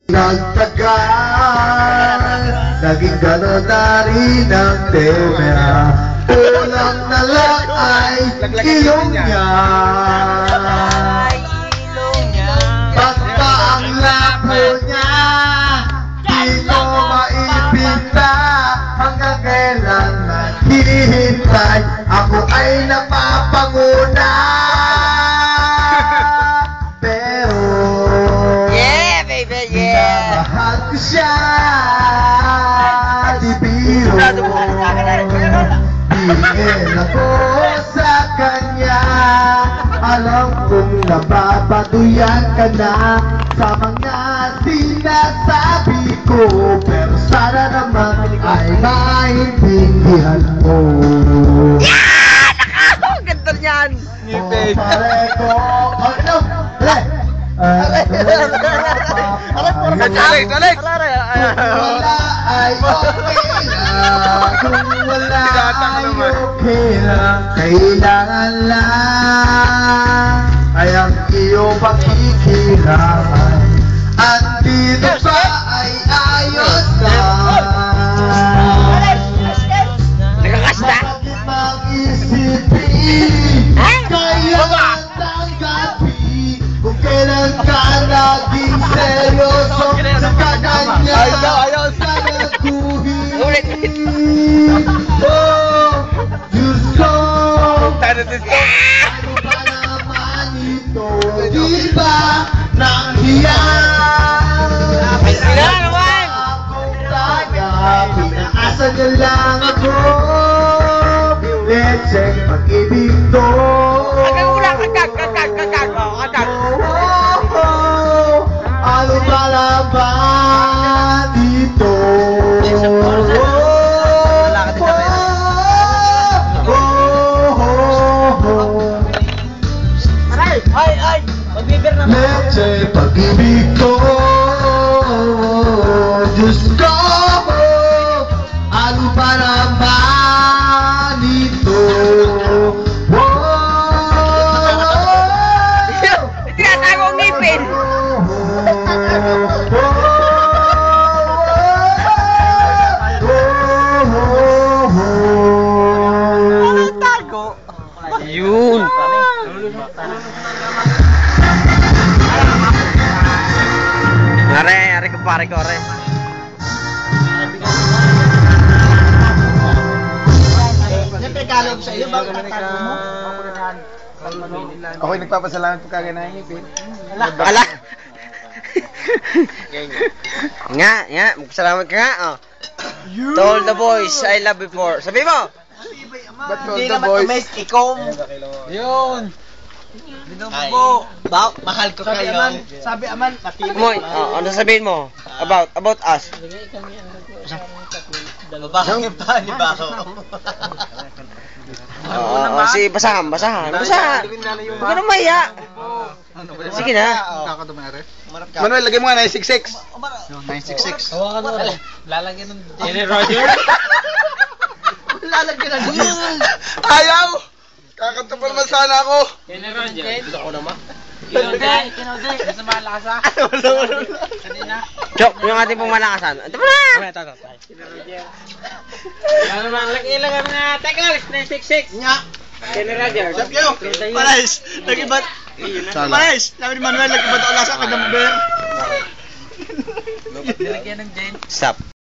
Nagtagal, naging gano'n na rin ang tema. Ulang na lang ay ilong niya. Basta ang labo niya, di ko maipinta. Hanggang kailan naghihintay, ako ay napapanguna. Mahal ko siya, di biro. Tingin ako sa kanya, alam kong nababaduyan ka na sa mga sinasabi ko, pero sana naman ay maintindihan mo. Ang ganda niyan! Pare ko, ano? Alex! Wala ay okay lang. Kung wala ay okay lang. Kailangan lang ay ang iyong pakikilangan. Andito pa ay ayos lang. Nagkakasta? Bakit mag-isipin? Kaya tanggapin kung kailan ka naging seryoso sa kanya. Ayaw. Ulit. Oh, Diyos ko, Ano ba naman ito? Di ba nahiya? Kailangan naman! Akong kaya, pinaasa niya lang ako. Lecheng pag-ibig to. Agag ulang, agag. Ano ba naman dito? Ay! Magbibir na Leche pag-ibig ko, Diyos ko, ano ba naman dito? Tinatago ang ngipin! Anong tago? Yun! Are ko pare ko, are. Nagtagalog sa iyo, bakit tatago mo? Ako'y nagpapasalamat po kagaya na ngipin. Ala! Nga, salamat ka nga, oh. To all the boys, I love you for. Sabi mo! Ba't to Hindi the naman boys? tumis, ikaw. Yun! Binubo. Mahal ko kayo. Sabi aman, matibay. Kumoy, ano sabihin mo? About us. Babae pa ni Bako. Si basahan. Huwag ka na maya. Sige na. Manuel, lagay mo nga 966. 966. Lalagyan ng Jenny Roger? Lalagyan ng Jane. Ayaw! Kakanta pa naman sana ako. Jenny Roger? Gusto ko naman. Kinode. Gusto malasa. Kanina. Chok, yung ating pong malakasan. Ito mo na! Ano naman, ilagay mo na. Teka, 966. Nga. Jenny Roger. Sabi kayo. Pares. Nag-ibat. Pares. Sabi ni Manuel, nag-ibat ako lasa ka number. Nilagyan ng Jane. Stop.